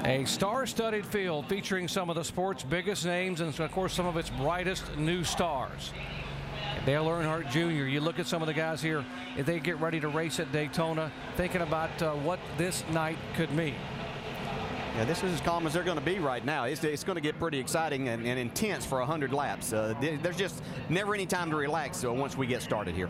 A star-studded field featuring some of the sport's biggest names and, of course, some of its brightest new stars. Dale Earnhardt Jr., you look at some of the guys here, if they get ready to race at Daytona, thinking about what this night could mean. Yeah, this is as calm as they're going to be right now. It's going to get pretty exciting and intense for 100 laps. There's just never any time to relax once we get started here.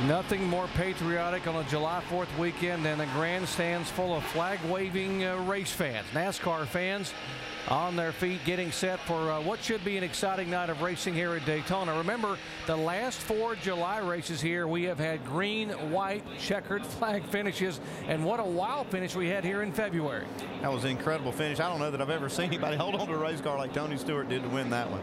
Nothing more patriotic on a July 4th weekend than the grandstands full of flag-waving race fans. NASCAR fans on their feet getting set for what should be an exciting night of racing here at Daytona. Remember, the last 4 July races here, we have had green, white, checkered flag finishes, and what a wild finish we had here in February. That was an incredible finish. I don't know that I've ever seen anybody hold on to a race car like Tony Stewart did to win that one.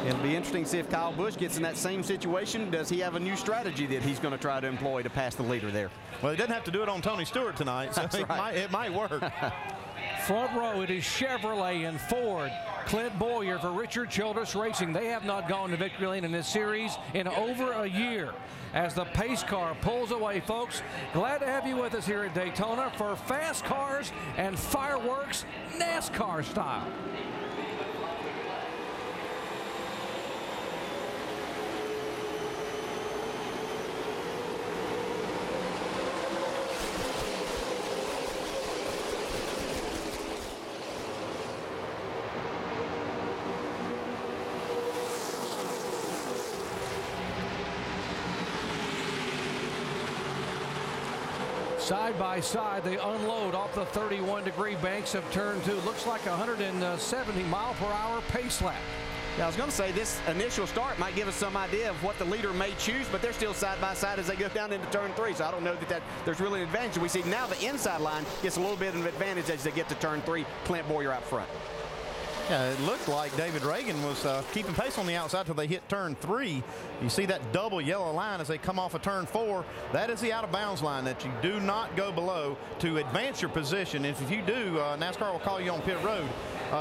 It'll be interesting to see if Kyle Busch gets in that same situation. Does he have a new strategy that he's going to try to employ to pass the leader there? Well, he doesn't have to do it on Tony Stewart tonight, so it might work. Front row, it is Chevrolet and Ford. Clint Boyer for Richard Childress Racing. They have not gone to victory lane in this series in over a year. As the pace car pulls away, folks, glad to have you with us here at Daytona for fast cars and fireworks, NASCAR style. Side by side, they unload off the 31-degree banks of turn 2. Looks like a 170-mile-per-hour pace lap. Yeah, I was going to say this initial start might give us some idea of what the leader may choose, but they're still side by side as they go down into turn 3. So I don't know that there's really an advantage. We see now the inside line gets a little bit of an advantage as they get to turn 3. Clint Boyer out front. Yeah, it looked like David Reagan was keeping pace on the outside till they hit turn 3. You see that double yellow line as they come off of turn 4. That is the out-of-bounds line that you do not go below to advance your position. If you do, NASCAR will call you on pit road.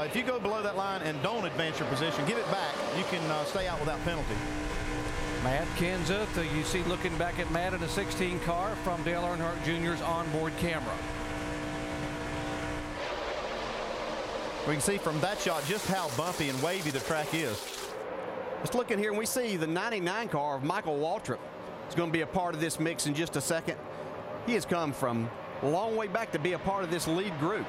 If you go below that line and don't advance your position, give it back, you can stay out without penalty. Matt Kenseth, you see looking back at Matt in a 16 car from Dale Earnhardt Jr.'s onboard camera. We can see from that shot just how bumpy and wavy the track is. Just looking here, and we see the 99 car of Michael Waltrip is going to be a part of this mix in just a second. He has come from a long way back to be a part of this lead group.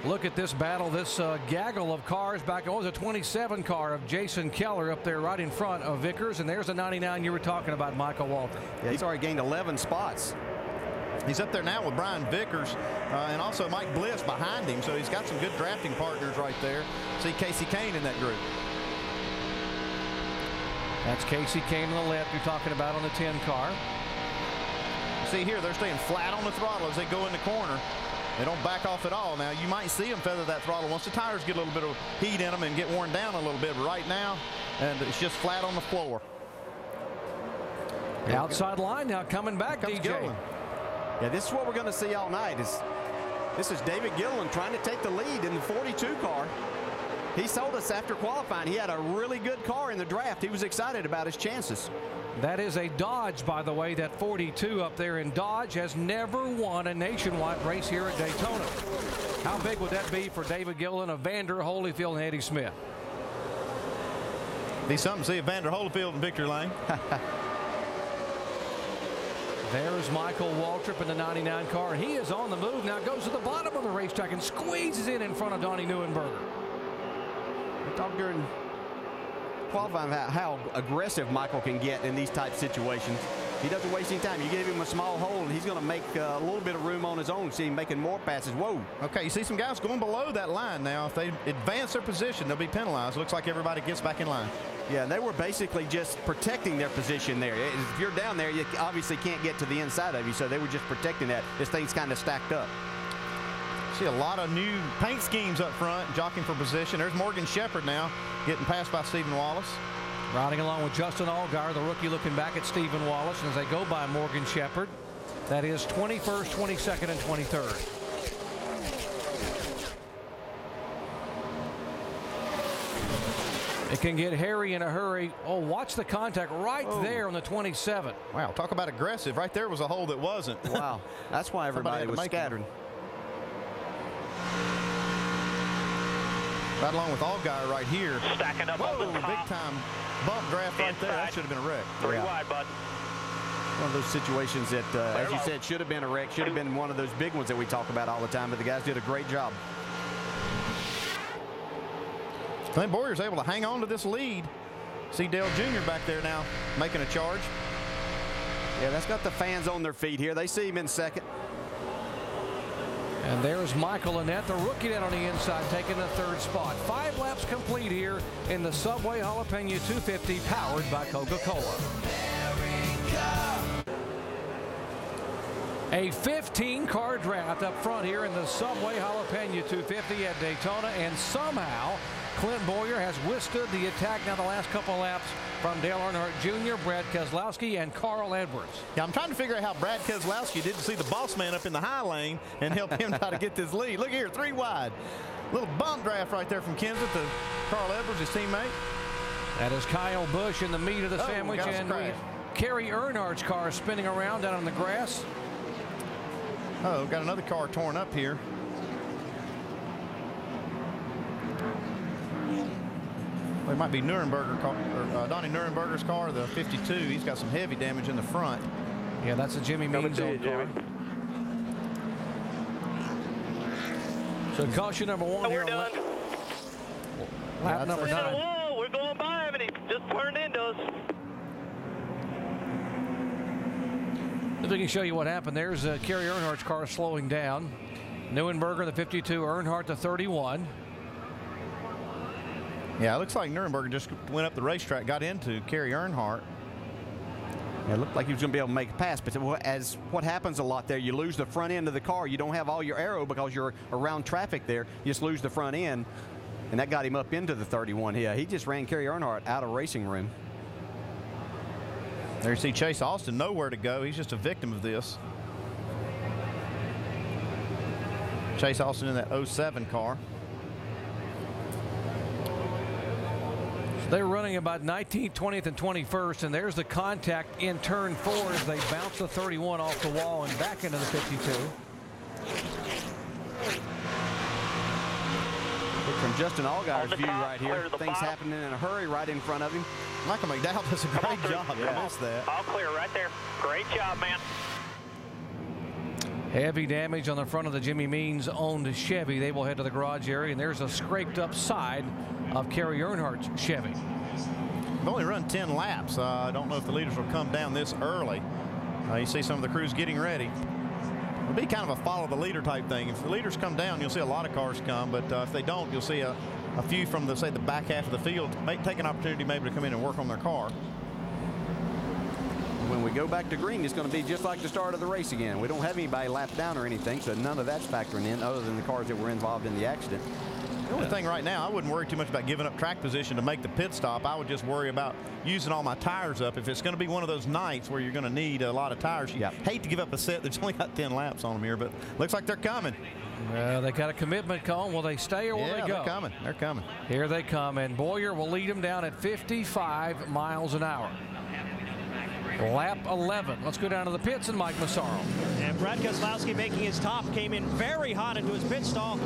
Look at this battle, this gaggle of cars back. Oh, it was a 27 car of Jason Keller up there right in front of Vickers, and there's the 99 you were talking about, Michael Waltrip. Yeah, he's already gained 11 spots. He's up there now with Brian Vickers and also Mike Bliss behind him, so he's got some good drafting partners right there. See Casey Kane in that group. That's Casey Kane on the left you're talking about on the 10 car. See here, they're staying flat on the throttle as they go in the corner. They don't back off at all. Now, you might see them feather that throttle once the tires get a little bit of heat in them and get worn down a little bit, but right now, and it's just flat on the floor. The outside line now coming back, DJ. Gillen. Yeah, this is what we're going to see all night. This is David Gillen trying to take the lead in the 42 car. He told us after qualifying he had a really good car in the draft. He was excited about his chances. That is a Dodge, by the way. That 42 up there in Dodge has never won a nationwide race here at Daytona. How big would that be for David Gillen, Evander Holyfield, and Eddie Smith? Be something to see Evander Holyfield in victory lane. There's Michael Waltrip in the 99 car, and he is on the move now. Goes to the bottom of the racetrack and squeezes in front of Donnie Neuenberger. We talked during qualifying about how aggressive Michael can get in these type situations. He doesn't waste any time. You give him a small hole, and he's going to make a little bit of room on his own. See him making more passes. Whoa. Okay, you see some guys going below that line now. If they advance their position, they'll be penalized. Looks like everybody gets back in line. Yeah, they were basically just protecting their position there. If you're down there, you obviously can't get to the inside of you, so they were just protecting that. This thing's kind of stacked up. See a lot of new paint schemes up front, jockeying for position. There's Morgan Shepherd now getting passed by Stephen Wallace. Riding along with Justin Allgaier, the rookie, looking back at Stephen Wallace. And as they go by Morgan Shepherd, that is 21st, 22nd, and 23rd. It can get hairy in a hurry. Oh, watch the contact right there on the 27. Wow, talk about aggressive. Right there was a hole that wasn't. Wow, that's why everybody was scattered. Right along with Allgaier right here. Stacking up on the top. Big time bump draft right there. That should have been a wreck. 3 wide, bud. One of those situations that, as you said, should have been a wreck, should have been one of those big ones that we talk about all the time, but the guys did a great job. Clint Boyer's able to hang on to this lead. See Dale Jr. back there now making a charge. Yeah, that's got the fans on their feet here. They see him in second. And there's Michael Annette, the rookie down on the inside, taking the 3rd spot. 5 laps complete here in the Subway Jalapeno 250, powered by Coca-Cola. A 15-car draft up front here in the Subway Jalapeno 250 at Daytona, and somehow Clint Bowyer has withstood the attack now the last couple laps from Dale Earnhardt Jr., Brad Keselowski, and Carl Edwards. Yeah, I'm trying to figure out how Brad Keselowski didn't see the boss man up in the high lane and help him try to get this lead. Look here, 3 wide. Little bump draft right there from Kenseth to Carl Edwards, his teammate. That is Kyle Busch in the meat of the sandwich, and Kerry Earnhardt's car spinning around down on the grass. Oh, got another car torn up here. Well, it might be Nuremberger car, or Donnie Nuremberger's car, the 52. He's got some heavy damage in the front. Yeah, that's a Jimmy Means old car. So caution number 1 here. We're done. Lap number 9. Whoa, we're going by him, and he just turned into us. If we can show you what happened, there's Kerry Earnhardt's car slowing down. Nuremberger, the 52, Earnhardt, the 31. Yeah, it looks like Nuremberger just went up the racetrack, got into Kerry Earnhardt. It looked like he was going to be able to make a pass, but as what happens a lot there, you lose the front end of the car. You don't have all your aero because you're around traffic there. You just lose the front end, and that got him up into the 31. Yeah, he just ran Kerry Earnhardt out of racing room. There you see Chase Austin, nowhere to go. He's just a victim of this. Chase Austin in that 07 car. They're running about 19th, 20th, and 21st, and there's the contact in turn 4 as they bounce the 31 off the wall and back into the 52. From Justin Allgaier's view right here, things happening in a hurry right in front of him. Michael McDowell does a great job. I missed that. All clear right there. Great job, man. Heavy damage on the front of the Jimmy Means owned Chevy. They will head to the garage area, and there's a scraped up side of Kerry Earnhardt's Chevy. They've only run 10 laps. I don't know if the leaders will come down this early. You see some of the crews getting ready. It'll be kind of a follow the leader type thing. If the leaders come down, you'll see a lot of cars come, but if they don't, you'll see a few from the, say, the back half of the field take an opportunity maybe to come in and work on their car. When we go back to green, it's going to be just like the start of the race again. We don't have anybody lapped down or anything, so none of that's factoring in other than the cars that were involved in the accident. The only thing right now, I wouldn't worry too much about giving up track position to make the pit stop. I would just worry about using all my tires up. If it's going to be one of those nights where you're going to need a lot of tires, you hate to give up a set that's only got 10 laps on them here, but looks like they're coming. Well, they got a commitment call. Will they stay or will they go? They're coming. They're coming. Here they come, and Bowyer will lead them down at 55 miles an hour. Lap 11. Let's go down to the pits and Mike Massaro. And Brad Keselowski making his top, came in very hot into his pit stall.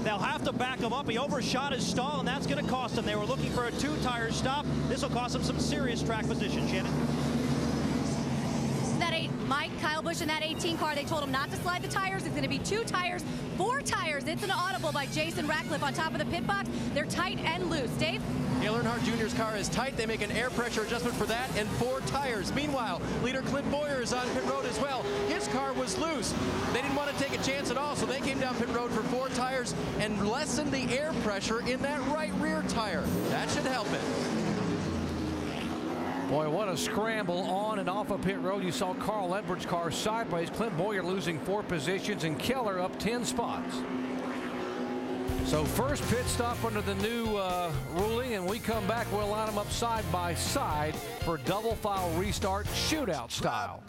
They'll have to back him up. He overshot his stall, and that's going to cost him. They were looking for a 2-tire stop. This will cost him some serious track position, Shannon. Kyle Busch in that 18 car, they told him not to slide the tires. It's going to be 2 tires, 4 tires. It's an audible by Jason Ratcliffe on top of the pit box. They're tight and loose. Dave? Dale Earnhardt Jr.'s car is tight. They make an air pressure adjustment for that and 4 tires. Meanwhile, leader Clint Bowyer is on pit road as well. His car was loose. They didn't want to take a chance at all, so they came down pit road for 4 tires and lessened the air pressure in that right rear tire. That should help it. Boy, what a scramble on and off of pit road. You saw Carl Edwards' car sideways. Clint Bowyer losing 4 positions and Keller up 10 spots. So first pit stop under the new ruling, and we come back, we'll line them up side by side for double file restart shootout style.